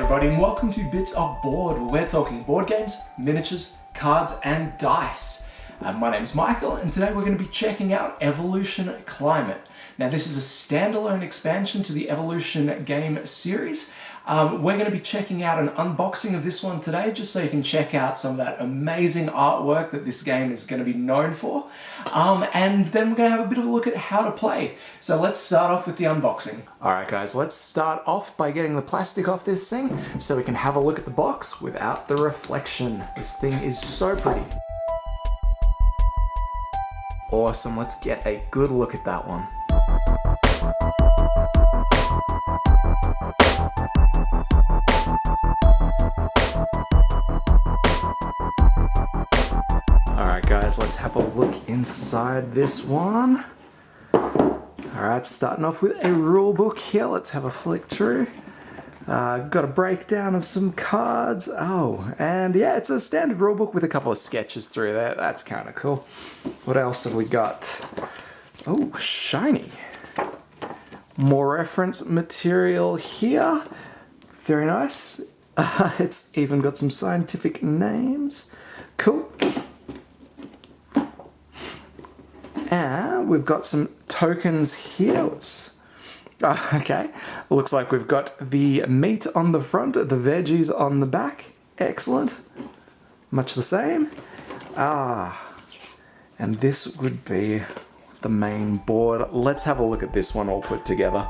everybody, and welcome to Bits of Board, where we're talking board games, miniatures, cards, and dice. My name's Michael, and today we're going to be checking out Evolution Climate. Now, this is a standalone expansion to the Evolution game series. We're going to be checking out an unboxing of this one today, just so you can check out some of that amazing artwork that this game is going to be known for. And then we're going to have a bit of a look at how to play. So let's start off with the unboxing. Alright guys, let's start off by getting the plastic off this thing so we can have a look at the box without the reflection. This thing is so pretty. Awesome, let's get a good look at that one. Alright guys, let's have a look inside this one. Alright, starting off with a rule book here. Let's have a flick through. Got a breakdown of some cards. Oh, and yeah, it's a standard rule book with a couple of sketches through there. That's kind of cool. What else have we got? Oh, shiny. More reference material here. Very nice. It's even got some scientific names. Cool. And we've got some tokens here. Okay, looks like we've got the meat on the front, the veggies on the back. Excellent. Much the same. And this would be the main board. Let's have a look at this one all put together.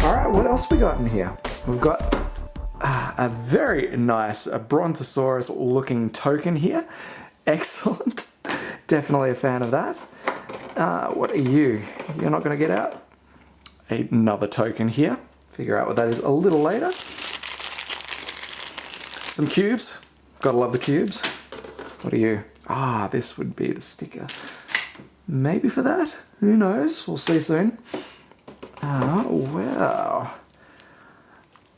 Alright, what else we got in here? We've got a very nice Brontosaurus looking token here. Excellent. Definitely a fan of that. What are you? You're not going to get out? Another token here. Figure out what that is a little later. Some cubes. Gotta love the cubes. What are you? This would be the sticker. Maybe for that? Who knows? We'll see soon. Wow.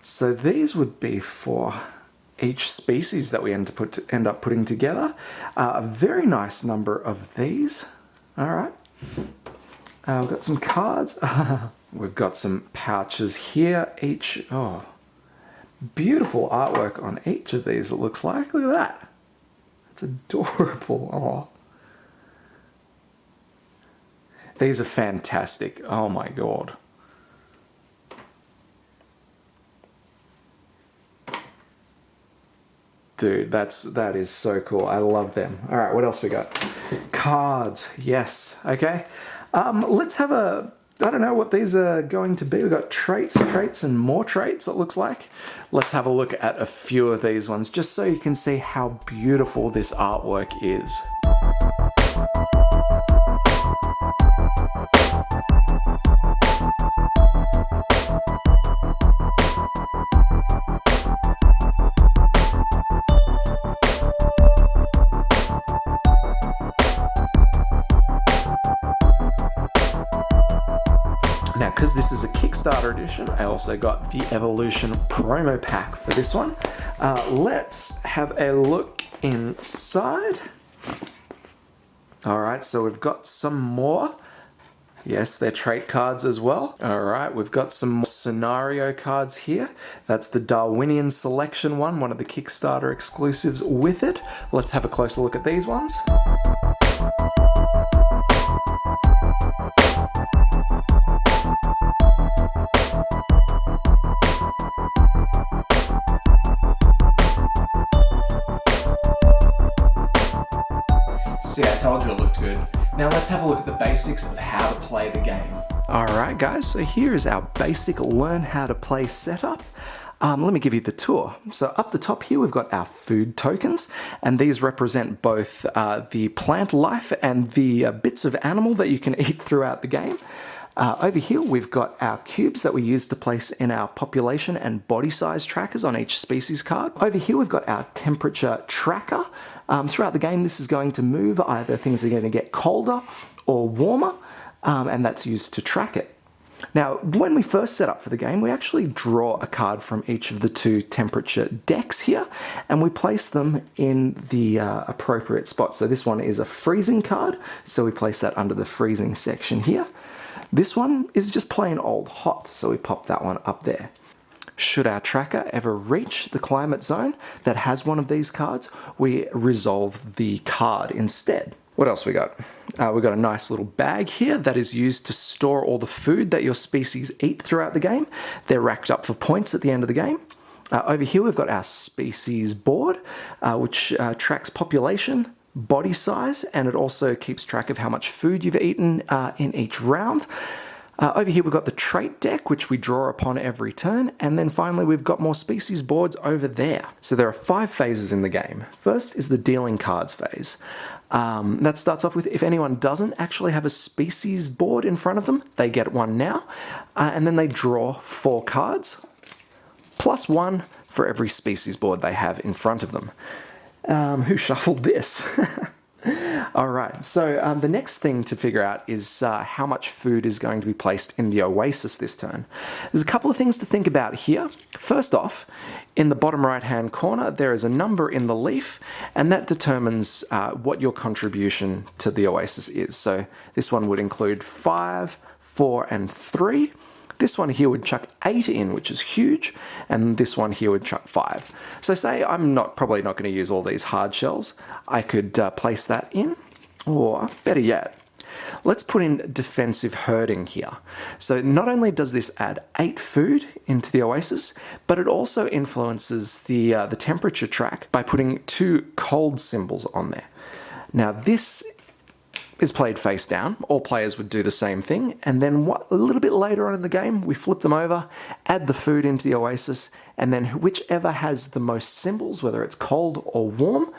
So these would be for each species that we end up putting together. A very nice number of these. Alright. We've got some cards. We've got some pouches here. Beautiful artwork on each of these, it looks like. Look at that. It's adorable. These are fantastic. Oh my god. Dude, that is so cool. I love them. All right, what else we got? Cards. Yes. Okay. Let's have I don't know what these are going to be. We've got traits, and more traits, it looks like. Let's have a look at a few of these ones, just so you can see how beautiful this artwork is. Now, because this is a Kickstarter edition, I also got the Evolution promo pack for this one. Let's have a look inside. Alright, so we've got some more. Yes, they're trait cards as well. Alright, we've got some more scenario cards here. That's the Darwinian Selection one of the Kickstarter exclusives with it. Let's have a closer look at these ones. See, I told you it looked good. Now let's have a look at the basics of how to play the game. Alright guys, so here is our basic learn how to play setup. Let me give you the tour. So up the top here we've got our food tokens, and these represent both the plant life and the bits of animal that you can eat throughout the game. Over here we've got our cubes that we use to place in our population and body size trackers on each species card. Over here we've got our temperature tracker. Throughout the game this is going to move, either things are going to get colder or warmer, and that's used to track it. Now, when we first set up for the game, we actually draw a card from each of the 2 temperature decks here, and we place them in the appropriate spot. So this one is a freezing card, so we place that under the freezing section here. This one is just plain old hot, so we pop that one up there. Should our tracker ever reach the climate zone that has one of these cards, we resolve the card instead. What else we got? We've got a nice little bag here that is used to store all the food that your species eat throughout the game. They're racked up for points at the end of the game. Over here we've got our species board, which tracks population, body size, and it also keeps track of how much food you've eaten in each round. Over here we've got the trait deck, which we draw upon every turn, and then finally we've got more species boards over there. So there are 5 phases in the game. First is the dealing cards phase. That starts off with if anyone doesn't actually have a species board in front of them, they get one now, and then they draw 4 cards, plus 1 for every species board they have in front of them. Who shuffled this? Alright, so the next thing to figure out is how much food is going to be placed in the oasis this turn. There's a couple of things to think about here. First off, in the bottom right hand corner there is a number in the leaf, and that determines what your contribution to the oasis is. So this one would include 5, 4 and 3. This one here would chuck 8 in, which is huge, and this one here would chuck 5. So say I'm probably not going to use all these hard shells. I could place that in, or better yet, let's put in defensive herding here. So not only does this add 8 food into the oasis, but it also influences the temperature track by putting 2 cold symbols on there. Now this is played face down. All players would do the same thing, and then a little bit later on in the game we flip them over, add the food into the oasis, and then whichever has the most symbols, whether it's cold or warm,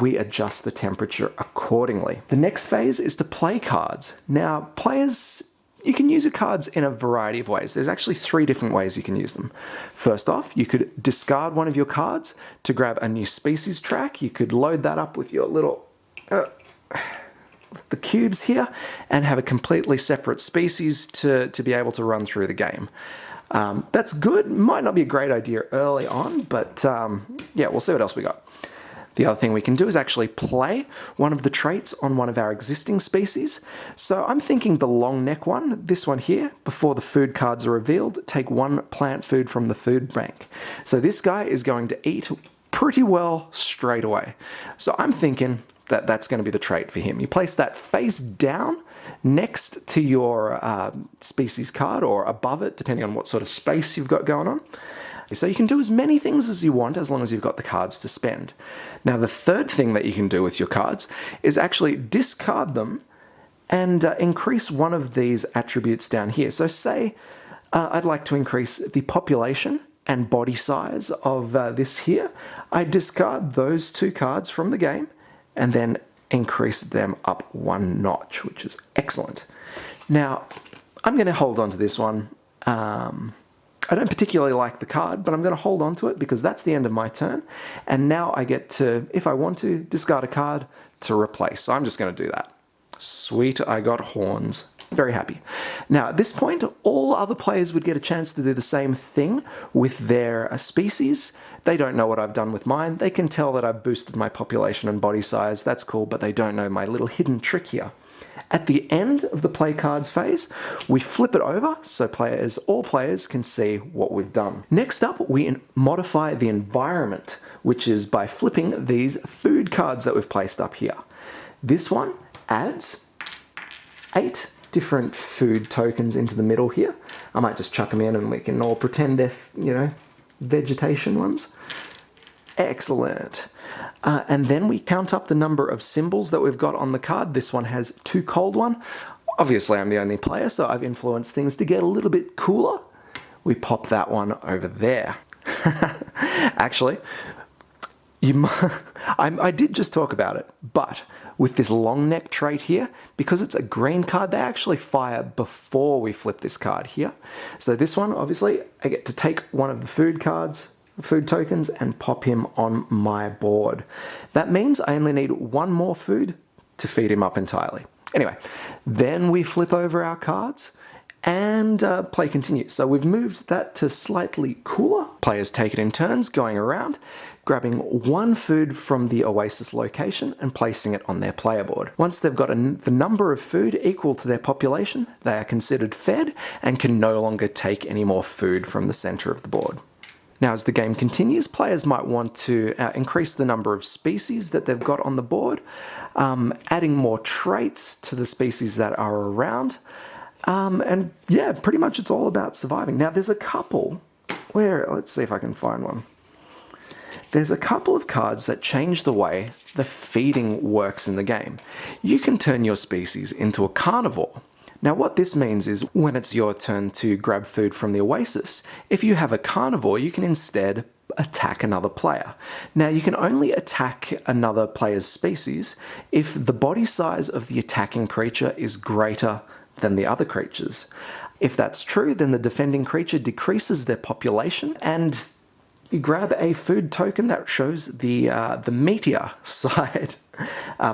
we adjust the temperature accordingly. The next phase is to play cards. Now players, you can use your cards in a variety of ways. There's actually 3 different ways you can use them. First off, you could discard one of your cards to grab a new species track. You could load that up with your little the cubes here and have a completely separate species to be able to run through the game. That's good. Might not be a great idea early on, but yeah, we'll see what else we got. The other thing we can do is actually play one of the traits on one of our existing species. So I'm thinking the long neck one, this one here, before the food cards are revealed, take 1 plant food from the food bank. So this guy is going to eat pretty well straight away. So I'm thinking that's going to be the trait for him. You place that face down next to your species card, or above it, depending on what sort of space you've got going on. So you can do as many things as you want as long as you've got the cards to spend. Now the third thing that you can do with your cards is actually discard them and increase one of these attributes down here. So say I'd like to increase the population and body size of this here. I discard those 2 cards from the game and then increase them up 1 notch, which is excellent. Now, I'm going to hold on to this one. I don't particularly like the card, but I'm going to hold on to it because that's the end of my turn. And now I get to, if I want to, discard a card to replace. So I'm just going to do that. Sweet, I got horns. Very happy. Now, at this point, all other players would get a chance to do the same thing with their species. They don't know what I've done with mine. They can tell that I've boosted my population and body size. That's cool, but they don't know my little hidden trick here. At the end of the play cards phase, we flip it over so all players can see what we've done. Next up, we modify the environment, which is by flipping these food cards that we've placed up here. This one adds 8 different food tokens into the middle here. I might just chuck them in and we can all pretend they're, vegetation ones. Excellent. And then we count up the number of symbols that we've got on the card. This one has 2 cold one. Obviously I'm the only player, so I've influenced things to get a little bit cooler. We pop that one over there. Actually, I did just talk about it, but with this long neck trait here, because it's a green card, they actually fire before we flip this card here. So this one, obviously, I get to take one of the food cards, food tokens, and pop him on my board. That means I only need 1 more food to feed him up entirely. Anyway, then we flip over our cards, And play continues. So we've moved that to slightly cooler. Players take it in turns, going around, grabbing one food from the Oasis location and placing it on their player board. Once they've got the number of food equal to their population, they are considered fed and can no longer take any more food from the center of the board. Now, as the game continues, players might want to increase the number of species that they've got on the board, adding more traits to the species that are around. And yeah, pretty much it's all about surviving. Now, there's a couple let's see if I can find one. There's a couple of cards that change the way the feeding works in the game. You can turn your species into a carnivore. Now, what this means is when it's your turn to grab food from the Oasis, if you have a carnivore, you can instead attack another player. Now, you can only attack another player's species if the body size of the attacking creature is greater than the other creatures. If that's true, then the defending creature decreases their population, and you grab a food token that shows the meteor side,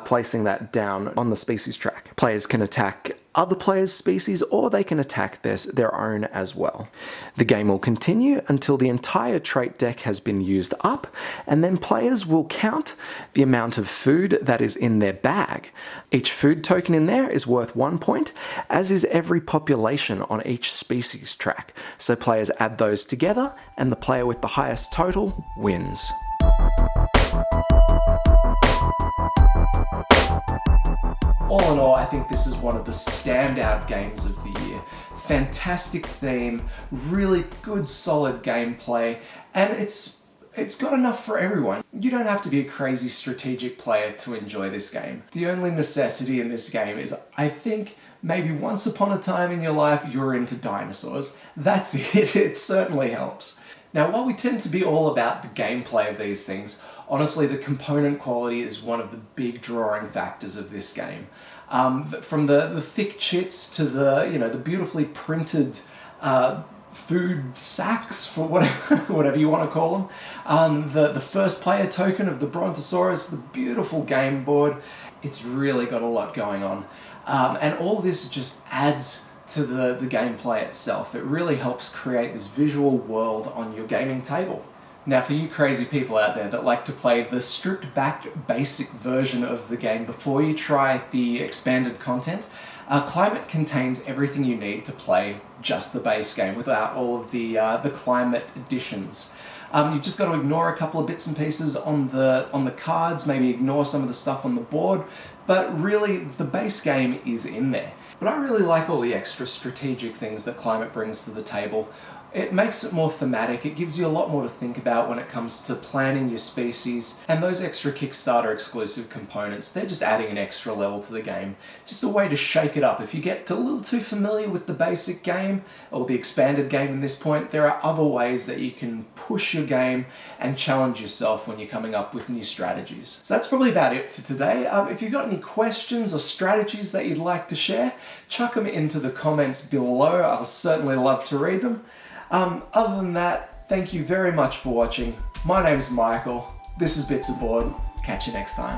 placing that down on the species track. Players can attack other players' species, or they can attack their own as well. The game will continue until the entire trait deck has been used up, and then players will count the amount of food that is in their bag. Each food token in there is worth 1 point, as is every population on each species track. So players add those together, and the player with the highest total wins. All in all, I think this is one of the standout games of the year. Fantastic theme, really good solid gameplay, and it's got enough for everyone. You don't have to be a crazy strategic player to enjoy this game. The only necessity in this game is, I think, maybe once upon a time in your life you were into dinosaurs. That's it, it certainly helps. Now, while we tend to be all about the gameplay of these things, honestly, the component quality is one of the big drawing factors of this game. From the thick chits to the beautifully printed food sacks, for whatever you want to call them. The first player token of the Brontosaurus, the beautiful game board. It's really got a lot going on. And all this just adds to the gameplay itself. It really helps create this visual world on your gaming table. Now, for you crazy people out there that like to play the stripped back basic version of the game before you try the expanded content, Climate contains everything you need to play just the base game without all of the Climate additions. You've just got to ignore a couple of bits and pieces on the cards, maybe ignore some of the stuff on the board, but really the base game is in there. But I really like all the extra strategic things that Climate brings to the table. It makes it more thematic, it gives you a lot more to think about when it comes to planning your species, and those extra Kickstarter exclusive components, they're just adding an extra level to the game. Just a way to shake it up. If you get a little too familiar with the basic game, or the expanded game in this point, there are other ways that you can push your game and challenge yourself when you're coming up with new strategies. So that's probably about it for today. If you've got any questions or strategies that you'd like to share, chuck them into the comments below. I'll certainly love to read them. Other than that, thank you very much for watching. My name's Michael. This is Bits Aboard. Catch you next time.